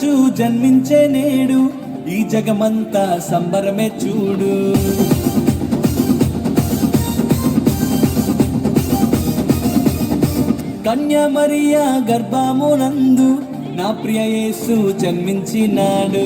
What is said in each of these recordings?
రాజు జన్మించే నేడు, ఈ జగమంతా సంబరమే చూడు. కన్య మరియా గర్భమునందు నా ప్రియ యేసు జన్మించినాడు.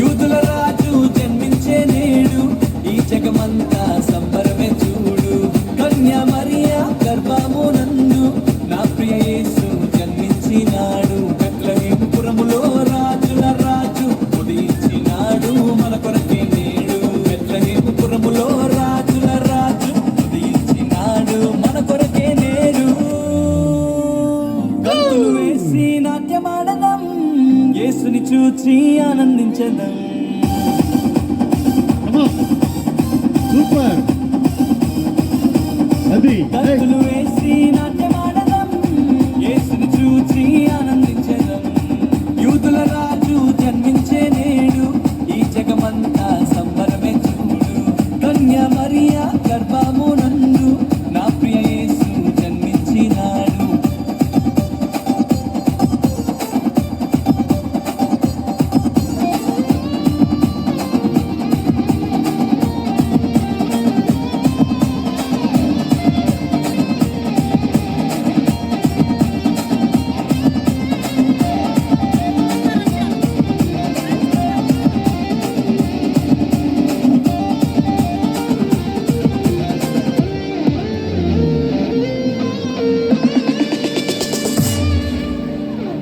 యూదుల రాజు జన్మించే నేడు, ఈ జగమంతా సంబరమే చూడు. కన్య మరియా గర్భమునందు నా ప్రియ యేసు జన్మించినాడు. బెత్లెహేము పురములో రాజుల రాజు ఉదయించినాడు మన కొరకే నేడు. బెత్లెహేము పురములో రాజుల రాజు ఉదయించినాడు మన కొరకే నేడు. గంతులు వేసి నాట్యమాడదాం, యేసుని చూచి ఆనందించదాం. సూపర్. అది గంతులు వేసి నాట్యమాడదాం, యేసుని చూచి ఆనందించదాం. యూదుల రాజు జన్మించే నేడు, ఈ జగమంతా సంబరమే చూడు. కన్య మరియా గర్భమునందు నా ప్రియ యేసు జన్మించినాడు.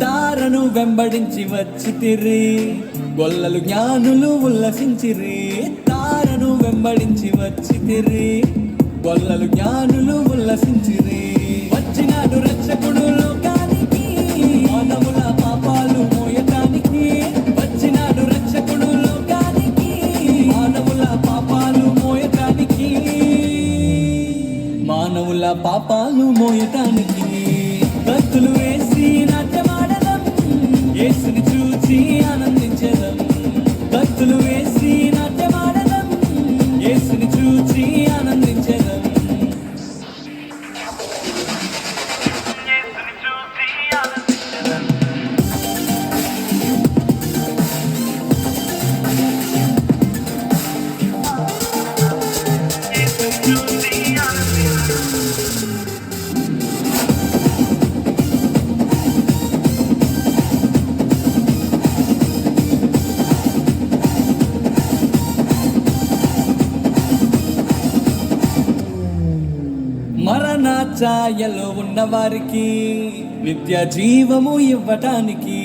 తారను వెంబడించి వచ్చితిరి, గొల్లలు జ్ఞానులు ఉల్లసించిరి. తారను వెంబడించి వచ్చితిరి, గొల్లలు జ్ఞానులు ఉల్లసించిరి. వచ్చినాడు రక్షకుడు లోకానికి, మానవుల పాపాలు మోయటానికి. వచ్చినాడు రక్షకుడు లోకానికి, మానవుల పాపాలు మోయటానికి. మానవుల పాపాలు మోయటానికి. గంతులు వేసి నాట్యమాడదాం, యేసుని చూచి ఆనందించదాం. గంతులు వేసి నాట్యమాడదాం, యేసుని చూచి ఆనందించదాం. మరణ ఛాయలో ఉన్నవారికి నిత్య జీవము ఇవ్వటానికి.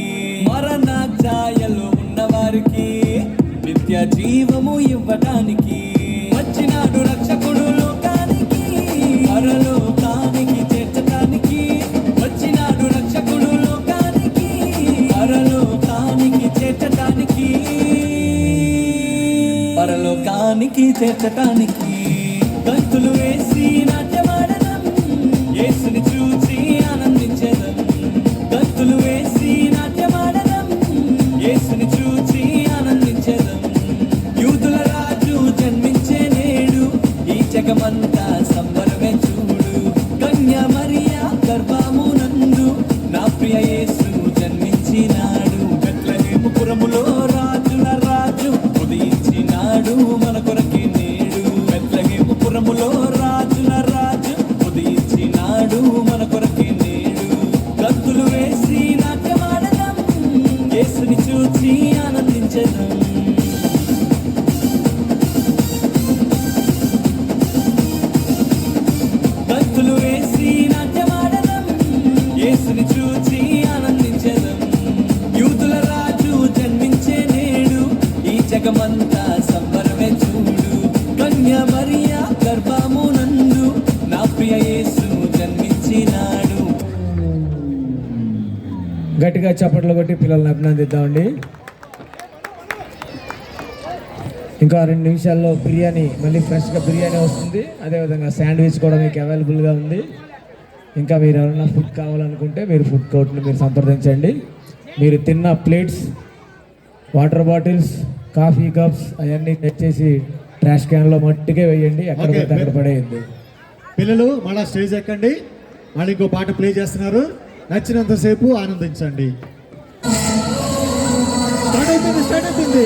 మరణ ఛాయలో ఉన్నవారికి నిత్య జీవము ఇవ్వటానికి. వచ్చినాడు రక్షకుడు లోకానికి, పరలోకానికి చేర్చటానికి. వచ్చినాడు రక్షకుడు లోకానికి, పరలోకానికి చేర్చటానికి. పరలోకానికి చేర్చటానికి. గంతులు వేసి నాట్యమాడదాం, యేసుని చూచి ఆనందించదాం. గంతులు వేసి నాట్యమాడదాం, యేసుని చూచి ఆనందించదాం. యూదుల రాజు జన్మించే నేడు, ఈ జగమంతా సంబరమే చూడు. కన్య మరియా గర్భమునందు నా ప్రియ యేసు జన్మించినాడు. బెత్లెహేము పురములో రాజుల రాజు ఉదయించినాడు మన కొరకే నేడు. బెత్లెహేము పురములో రాజుల రాజు ఉదయించినాడు మన కొరకే నేడు. గంతులు వేసి నాట్యమాడదాం, యేసుని చూచి ఆనందించదాం. గంతులు వేసి నాట్యమాడదాం, యేసుని చూచి ఆనందించదాం. యూదుల రాజు జన్మించే నేడు, ఈ జగమంతా సంబరమే చూడు. కన్య మరియా గర్భమునందు నా ప్రియ యేసు జన్మించినాడు. గట్టిగా చప్పట్లు కొట్టి పిల్లల్ని అభినందిద్దామండి. ఇంకా 2 నిమిషాల్లో బిర్యానీ, మళ్ళీ ఫ్రెష్గా బిర్యానీ వస్తుంది. అదేవిధంగా శాండ్విచ్ కూడా మీకు అవైలబుల్గా ఉంది. ఇంకా మీరు ఎవరైనా ఫుడ్ కావాలనుకుంటే మీరు ఫుడ్ కోర్ట్ని మీరు సంప్రదించండి. మీరు తిన్న plates, water bottles, coffee cups అవన్నీ తెచ్చేసి ట్రాష్ క్యాన్లో మట్టుకే వేయండి. ఎక్కడ పడితే అక్కడ పడేయండి. పిల్లలు మళ్ళీ స్టేజ్ ఎక్కండి. మళ్ళీ ఇంకో పాట ప్లే చేస్తున్నారు. నచ్చినంతసేపు ఆనందించండి. స్టార్ట్ అయిపోయింది.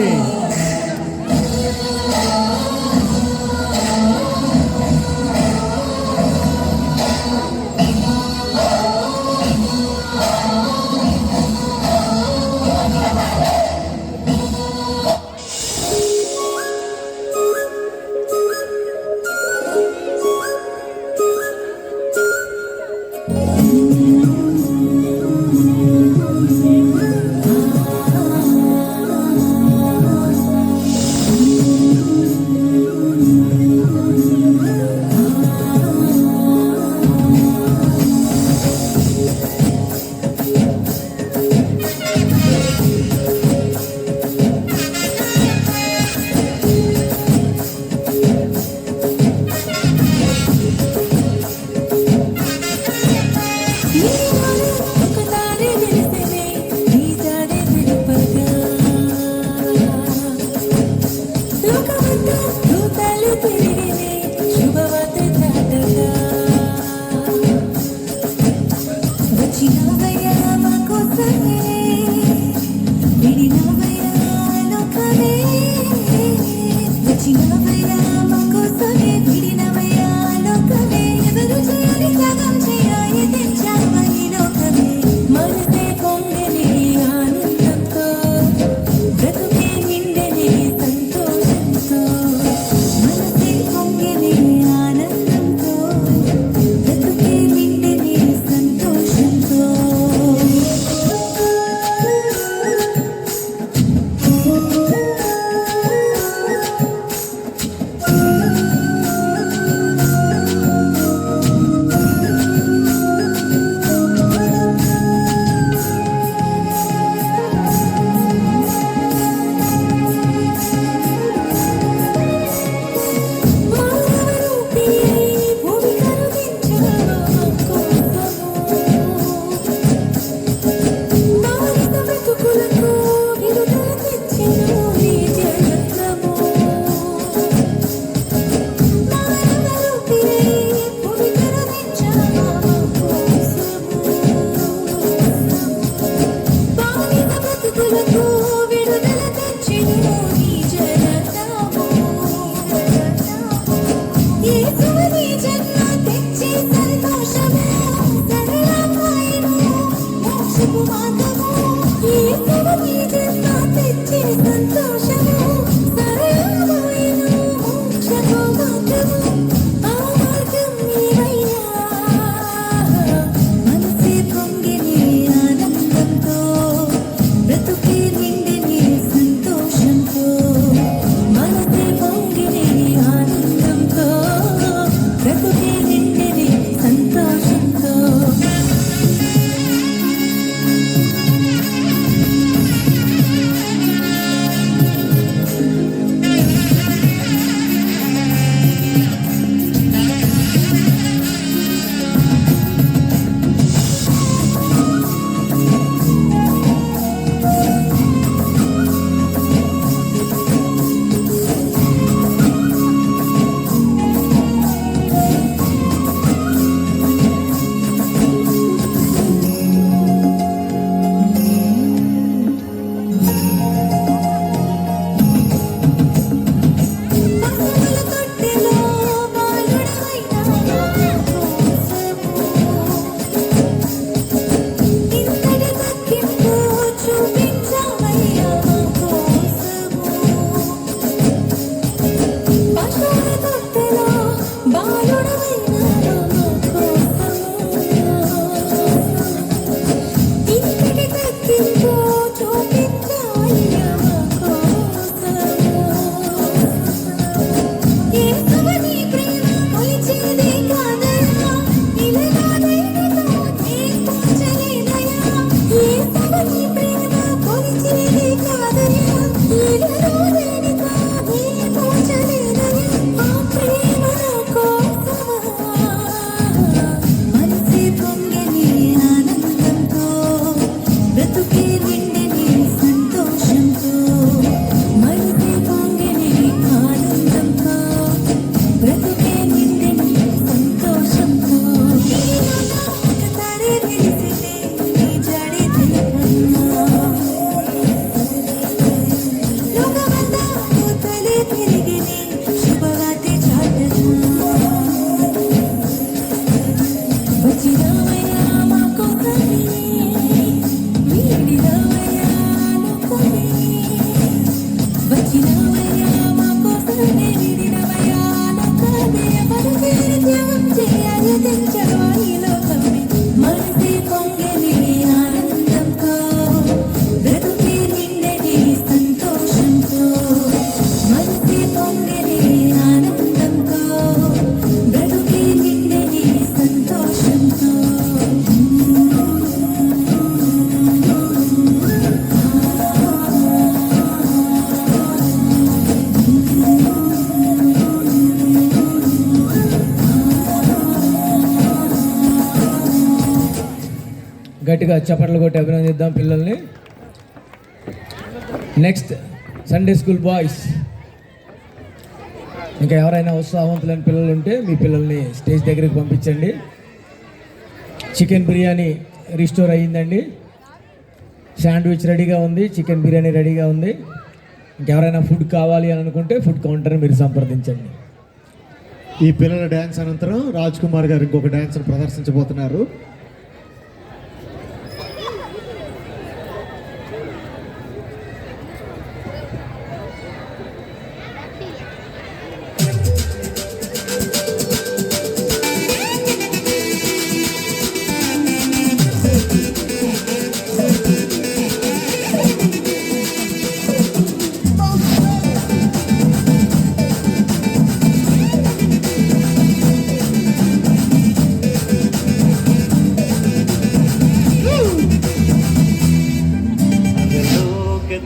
గట్టిగా చప్పట్లు కొట్టి అభినందిద్దాం పిల్లల్ని. Next Sunday school boys. ఇంకా ఎవరైనా ఉత్సాహవంతులైన పిల్లలు ఉంటే మీ పిల్లల్ని స్టేజ్ దగ్గరికి పంపించండి. చికెన్ బిర్యానీ రిస్టోర్ అయ్యిందండి. శాండ్విచ్ రెడీగా ఉంది, చికెన్ బిర్యానీ రెడీగా ఉంది. ఇంకెవరైనా ఫుడ్ కావాలి అని అనుకుంటే ఫుడ్ కౌంటర్ని మీరు సంప్రదించండి. ఈ పిల్లల డ్యాన్స్ అనంతరం రాజ్ కుమార్ గారు ఇంకొక డ్యాన్స్ ప్రదర్శించబోతున్నారు.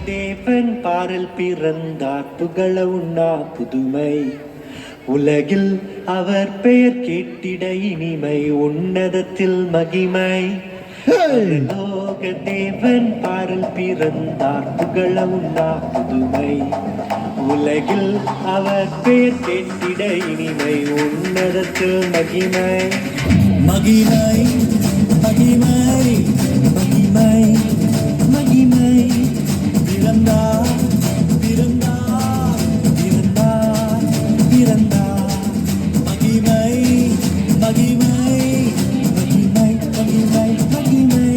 தேவன் பாரில் பிறந்தார் புகழ உண்ணா புதுமை உலகில் அவர் பெயர் கேட்டிட இனிமை உன்னதத்தில் மகிமை. லோக தேவன் பாரில் பிறந்தார் புகழ உண்ணா புதுமை உலகில் அவர் பெயர் கேட்டிட இனிமை உன்னதத்தில் மகிமை. மகிமை மகிமை மகிமை மகிமை பிறந்தார் பிறந்தார் பிறந்தார் பிறந்தார் மகிமை மகிமை மகிமை மகிமை மகிமை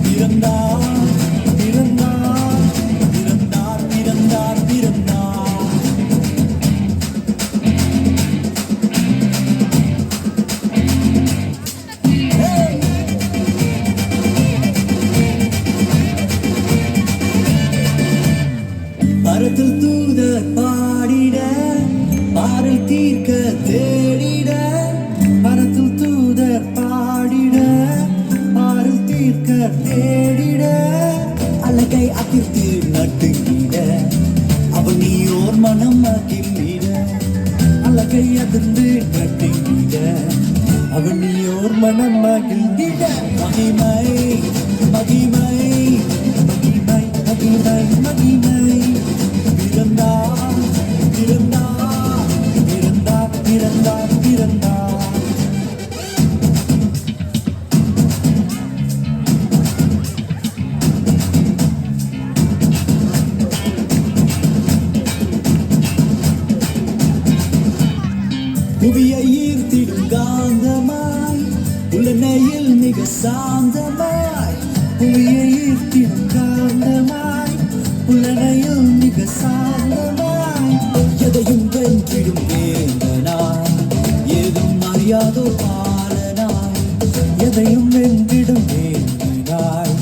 பிறந்தார் பிறந்தார் பிறந்தார் பிறந்தார் பிறந்தார். பரத்தில் தூதர் பாடிட பாரில் தீர்க்க தேடிட பரத்தில் தூதர் பாடிட பாரில் தீர்க்க தேடிட அழகை அதிர்த்து நட்டுங்கிட அவன் நீயோர் மனம் அகிழ்ந்திட அழகை அதிர்ந்து நட்டுங்கிட அவன் நீயோர் மனம் அகிழ்ந்திட மகிமை மகிமை மகிமை மகிமை மகிமை பிறந்தார் பிறந்தார் பிறந்தார் பிறந்தார் பிறந்தார். புவியை ஈர்த்திடும் காந்தமாய் உலனையில் மிக சாந்தமாய் புவியை ஈர்த்திடும் காந்தமாய் புலனையில் மிக சாந்தமாய் எதையும் வென்றிடும் வேந்தனாய் ஏதும் அறியாதோ பாலனாய் எதையும் வென்றிடும் வேந்தனாய்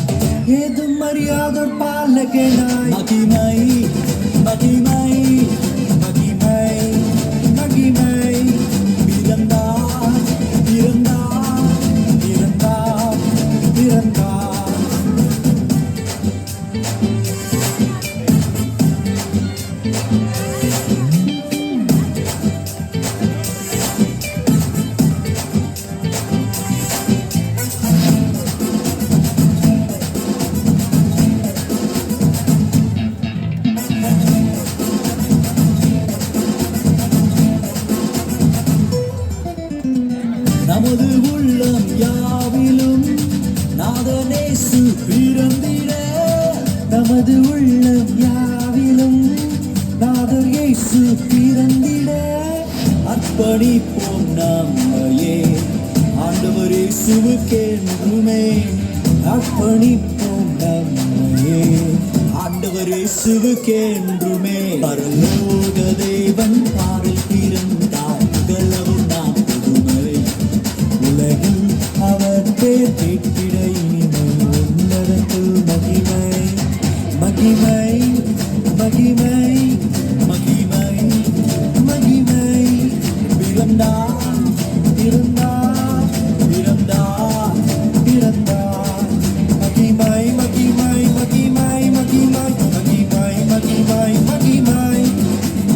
ஏதும் அறியாதோ பாலகனாய் மகிமை மகிமை மகிமை மகிமை பிறந்தார் பிறந்தார் பிறந்தார் பிறந்தார். நமது உள்ளம் யாவிலும் நாதனேசு பிறந்திட நமது உள்ளம் யாவிலும் நாதர் இயேசு பிறந்திட அர்ப்பணிப்போம் நம்மையே ஆண்டவர் இயேசுவுக்கென்றுமே அர்ப்பணிப்போம் நம்மையே ஆண்டவர் இயேசுவுக்கென்றுமே. பரலோக தேவன் பாரில் பிறந்தார் புகழவும் நாம் புதுமை உலகில் அவர் பேர் கேட்டிட இனிமை உன்னதத்தில் மகிமை மகிமை மகிமை மகிமை மகிமை பிறந்தார் பிறந்தார் பிறந்தார் பிறந்தார் மகிமை மகிமை மகிமை மகிமை மகிமை மகிமை மகிமை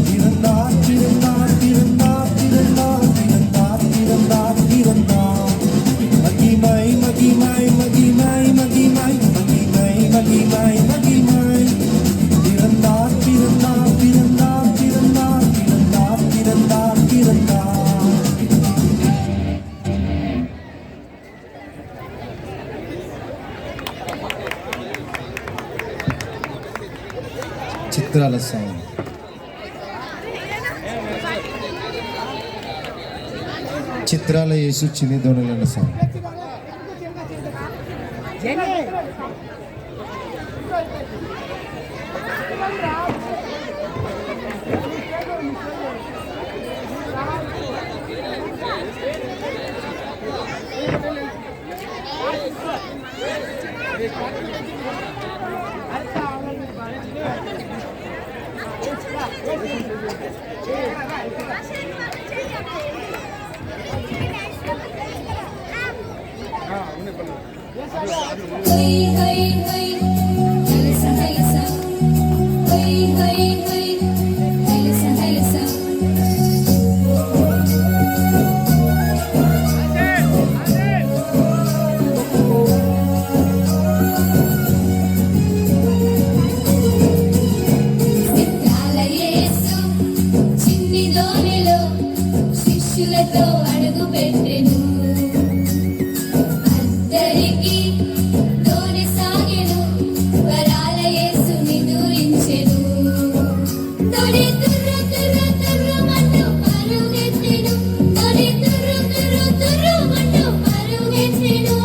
பிறந்தார் பிறந்தார் பிறந்தார் பிறந்தார் பிறந்தார் பிறந்தார் பிறந்தார் மகிமை மகிமை மகிமை చిత్రాల సాంగ్. చిత్రాల యేసు చిన్ని ధోనిలన్న song. Hey, hey, hey, halasa, halasa. Hey, hey, hey, halasa, halasa. చిత్రాల యేసు చిన్ని దోణిలో శిష్యులతో అడుగు పెట్టెను. అద్దరికి దోణి సాగెను, వరాల యేసుని దూరించెను. దోణి తుర్రు తుర్రు తుర్రుమంటూ పరుగెత్తెను. దోణి తుర్రు తుర్రు తుర్రుమంటూ పరుగెత్తెను.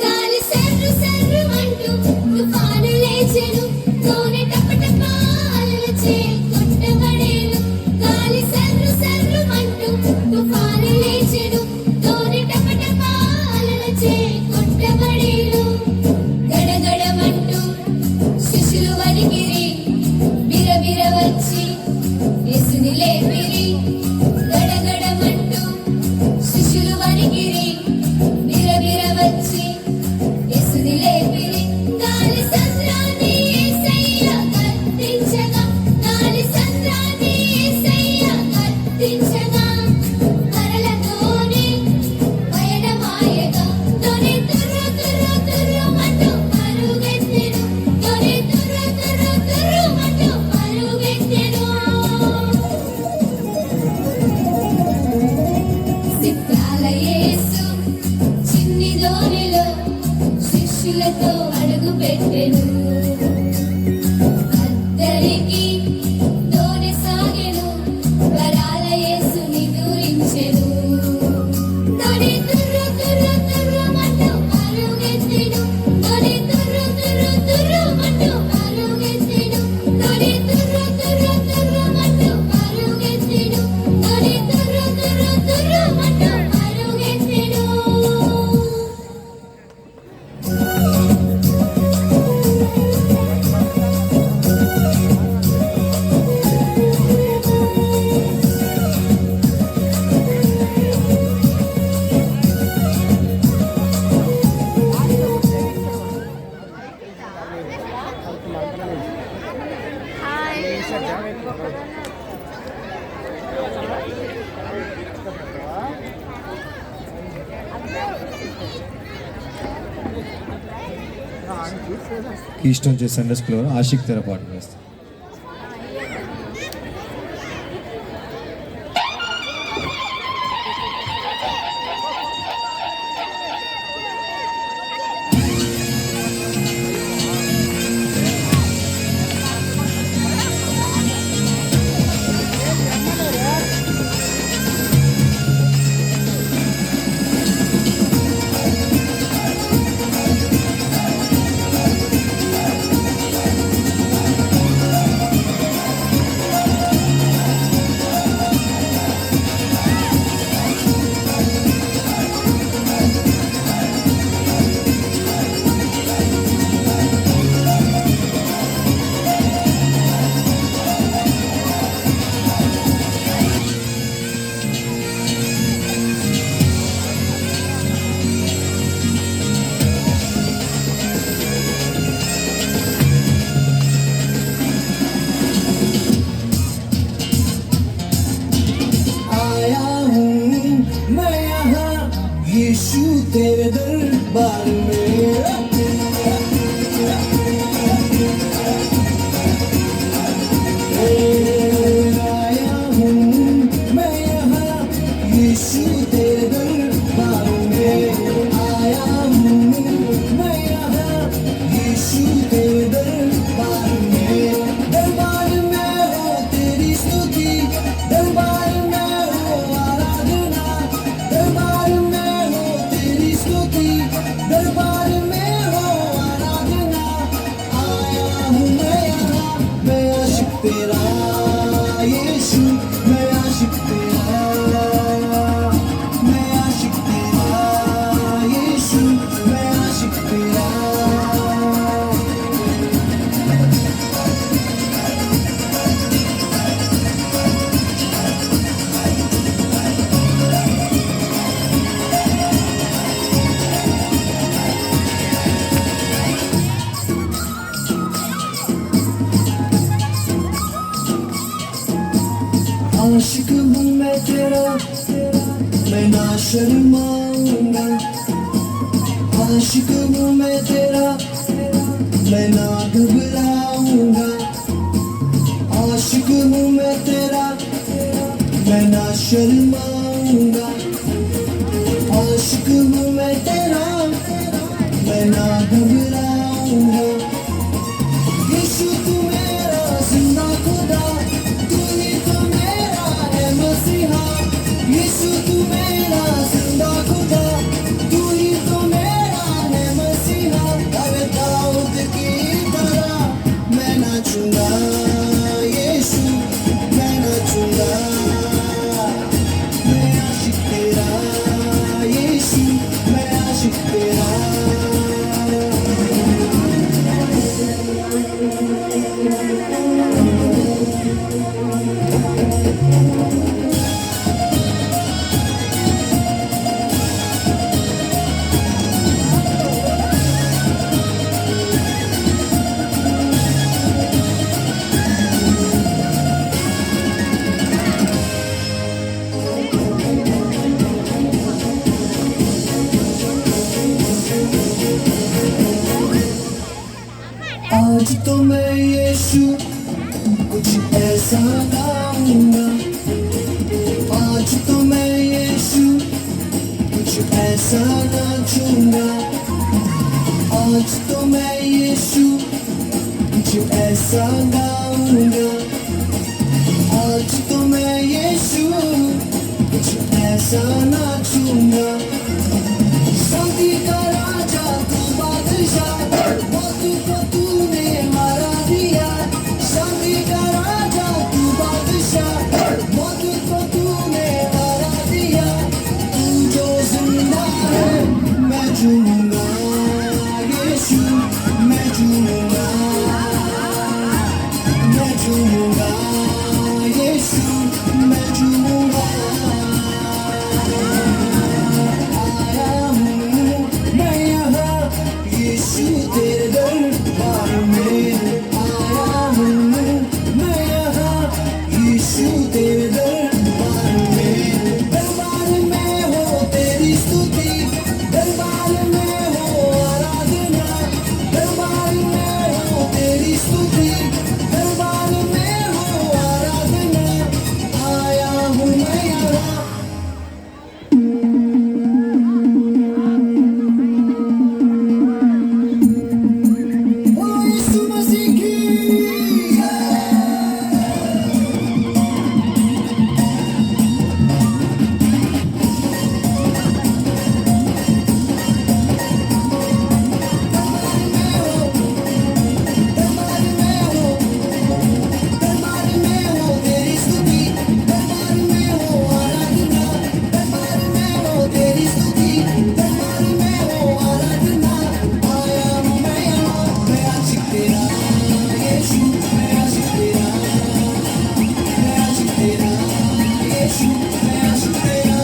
గాలి సర్రు సర్రుమంటూ తుఫాను లేచెను. దోణి టపటప అలలచే కొట్టబడెను. గాలి సర్రు సర్రుమంటూ తుఫాను లేచెను. దోణి టపటప అలలచే కొట్టబడెను. గడగడమంటూ శిష్యులు వణికిరి, బిరబిర వచ్చి యేసుని లేపిరి. గడగడమంటూ శిష్యులు వణికిరి, బిరబిర వచ్చి యేసుని లేపిరి. గాలి సంద్రాన్ని యేసయ్య గద్దించగా, గాలి సంద్రాన్ని యేసయ్య గద్దించగా, కరలతోనే పయనమాయగా. దోణి తుర్రు తుర్రు తుర్రుమంటూ పరుగెత్తెను. దోణి తుర్రు తుర్రు తుర్రుమంటూ పరుగెత్తెను. చిత్రాల యేసు చిన్ని దోణిలో శిష్యులతో అడుగు పెట్టెను. అద్దరికి దోణి సాగెను, వరాల యేసుని దూరించెను. దోణి తుర్రు తుర్రు తుర్రుమంటూ పరుగెత్తెను. దోణి తుర్రు తుర్రు తుర్రుమంటూ పరుగెత్తెను. దోణి తుర్రు తుర్రు తుర్రుమంటూ పరుగెత్తెను. దోణి తుర్రు తుర్రు తుర్రుమంటూ పరుగెత్తెను. కీస్టోన్ చే సండే స్కూల్ ఆషిక్ తెర పాట వేస్తాం. आशिक हूँ मैं तेरा, मैं ना शर्माऊंगा। आशिक हूँ मैं तेरा, मैं ना घबराऊंगा। आशिक हूँ मैं तेरा, मैं ना शर्माऊंगा। आशिक हूँ मैं तेरा, मैं ना घबराऊंगा। यीशु तू मेरा जिंदा खुदा, तू ही तो मेरा है मसीहा। यीशु तू मेरा जिंदा खुदा, तू ही तो मेरा है मसीहा। अरे दाऊद की तरह मैं नाचूंगा, यीशु मैं नाचूंगा। मैं आशिक तेरा, यीशु मैं आशिक तेरा। आज तो मैं यीशु कुछ ऐसा गाऊंगा। आज तो मैं यीशु कुछ ऐसा नाचूंगा। आज तो मैं यीशु कुछ ऐसा गाऊंगा। आज तो मैं यीशु कुछ ऐसा नाचूंगा। शांति का राजा तू बादशाह, मौत को तूने मारा दिया। शांति का राजा तू बादशाह, मौत को तूने मारा दिया। तू जो जिंदा है मैं झूमूंगा, यीशु मैं झूमूंगा। मैं झूमूंगा, यीशु मैं झूमूंगा। आया हूँ मैं यहाँ यीशु तेरे दरबार में। आया हूँ मैं यहाँ यीशु तेरे दरबार में। दरबार में हो तेरी स्तुति, दरबार में हो आराधना। दरबार में हो तेरी स्तुति, दरबार में हो आराधना। आया हूँ मैं यहाँ। ओ यीशु मसीह की दरबार में हो तेरी स्तुति, दरबार में हो आराधना। दरबार में हो तेरी स्तुति, दरबार में हो आराधना। आया हूँ मैं यहाँ, मैं आशिक तेरा, यीशु मैं आशिक तेरा। मैं आशिक तेरा, यीशु मैं आशिक तेरा।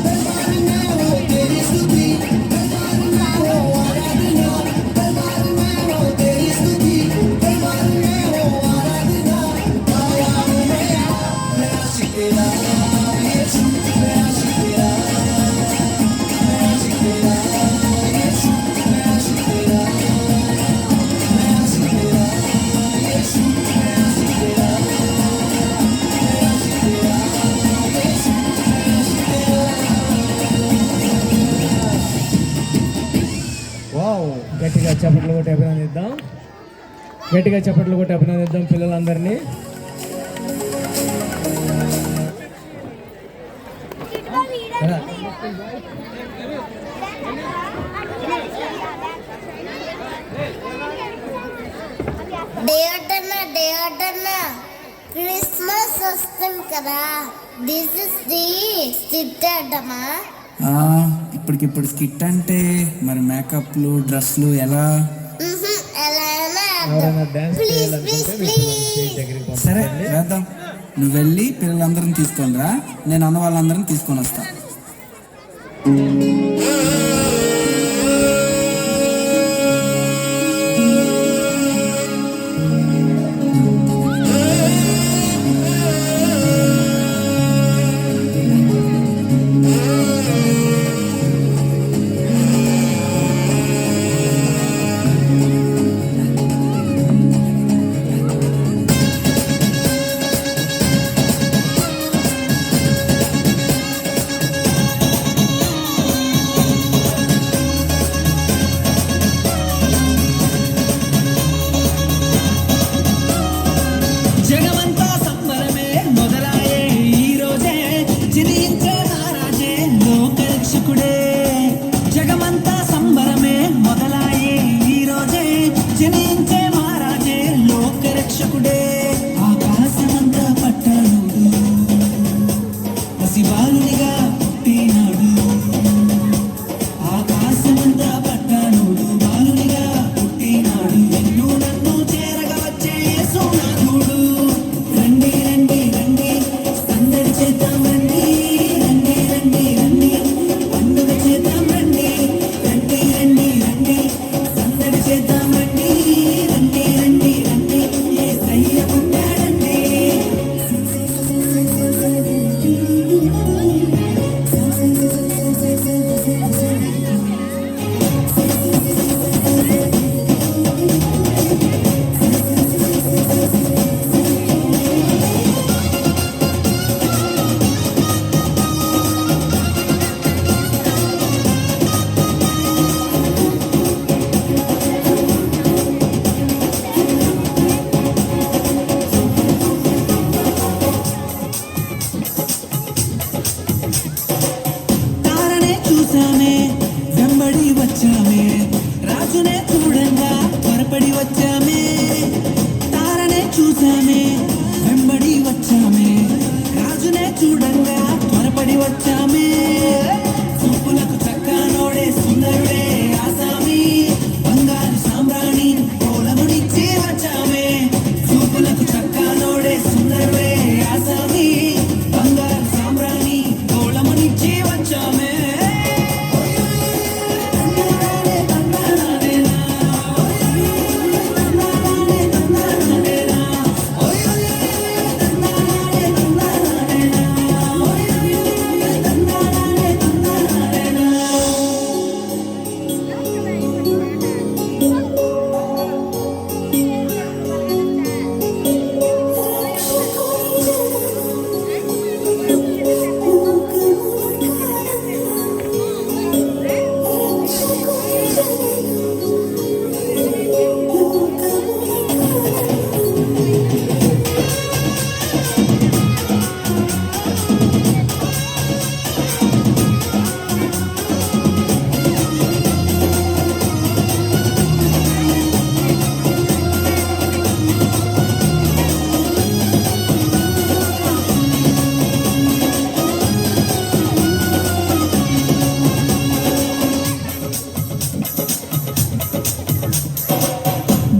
दरबार में हो तेरी स्तुति, दरबार में हो आराधना। दरबार में हो तेरी स्तुति, दरबार में हो आराधना। आया हूँ मैं यहाँ, मैं आशिक तेरा, यीशु मैं आशिक तेरा। मैं आशिक तेरा, यीशु मैं आशिक तेरा। मैं आशिक तेरा, यीशु मैं आशिक तेरा। मैं आशिक तेरा, यीशु मैं आशिक तेरा। వావ్, గట్టిగా చప్పట్లు కొట్టి అభినందిద్దాం. గట్టిగా చప్పట్లు కొట్టి అభినందిద్దాం పిల్లలందరినీ. రా. దేవటన్న క్రిస్మస్ వస్తుంది కదా, దిస్ ఇస్ ది స్టిట్ అడ్డమా. ఇప్పటికిప్పుడు స్కిట్ అంటే మరి మేకప్లు డ్రెస్లు ఎలా? ఎలా అయినా ఎవరైనా డాన్స్ ప్లీజ్ చేయాలనుకుంటే మీ పిల్లల్ని స్టేజ్ దగ్గరికి సరే పంపించండి. వేద్దాం. నువ్వు వెళ్ళి పిల్లలందరిని తీసుకొని రా, నేను అన్న వాళ్ళందరిని తీసుకొని వస్తా. జనించే మహారాజే లోకరక్షకుడే ఆకాశమంతా పట్టాడు పసిబాలునిగా పుట్టినాడు ఆకాశమంతా పట్టాడు బాలునిగా పుట్టినాడు నిన్ను నన్ను చేరగా వచ్చే యేసునాథుడు రండి రండి రండి సందడి చేద్దాం రండి రండి రండి రండి పండుగ చేద్దాం రండి రండి రండి రండి సందడి చేద్దాం రండి రండి రండి రండి యేసయ్య పుట్టాడండి తారనే చూసామే వెంబడి వచ్చామే రాజునే చూడంగా త్వరపడి వచ్చామే తారనే చూసామే వెంబడి వచ్చామే రాజునే చూడంగా త్వరపడి వచ్చామే చూపులకు చక్కనోడే సుందరుడే ఆసామి బంగారు సామ్రాణి కోలమునిచ్చి వచ్చామే చూపులకు చక్కనోడే సుందరుడే ఆసామి బంగారు సామ్రాణి కోలమునిచ్చి వచ్చామే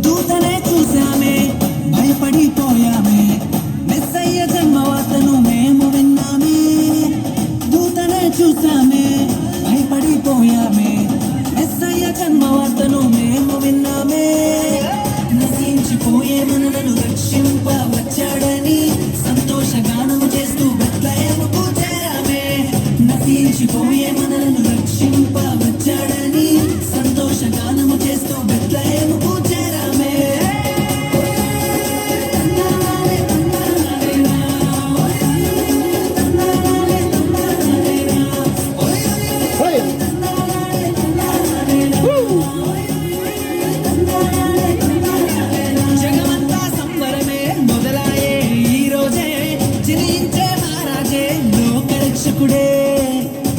దూతనే చూసామే భయపడిపోయామే మెస్సయ్య జన్మవార్తను మేము విన్నామే దూతనే చూసామే భయపడిపోయామే మెస్సయ్య జన్మవార్తను మేము విన్నామే నశించిపోయే మనలను రక్షింప వచ్చాడని సంతోషగానము చేస్తూ బెత్లెహేముకు చేరామే నశించిపోయే మనలను రక్షింప వచ్చాడని సంతోషగానము చేస్తూ బెత్లెహేముకు చేరామే జగమంతా సంబరమే మొదలాయే ఈ రోజే జనించే మహారాజే లోకరక్షకుడే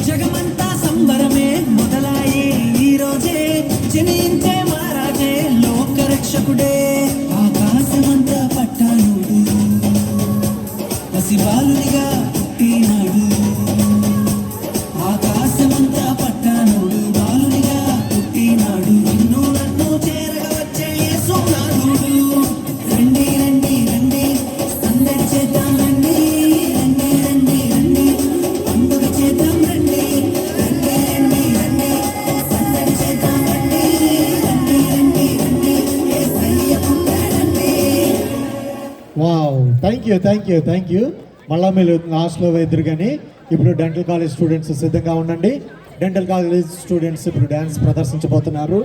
జగమంతా సంబరమే మొదలాయే ఈ రోజే జనించే మహారాజే లోకరక్షకుడే ఆకాశమంతా పట్టాడు పసిబాలునిగా పుట్టినాడు ఆకాశమంతా పట్టాడు బాలునిగా పుట్టినాడు నిన్ను నన్ను చేరగా వచ్చే యేసునాథుడు రండి రండి రండి సందడి చేద్దాం రండి రండి రండి రండి పండుగ చేద్దాం రండి రండి రండి రండి సందడి చేద్దాం రండి రండి రండి రండి యేసయ్య పుట్టాడండి వావ్, థ్యాంక్ యూ మళ్ళా మీరు లాస్ట్లో వెళ్తారు కానీ ఇప్పుడు డెంటల్ కాలేజ్ స్టూడెంట్స్ సిద్ధంగా ఉండండి. డెంటల్ కాలేజ్ స్టూడెంట్స్ ఇప్పుడు డ్యాన్స్ ప్రదర్శించబోతున్నారు.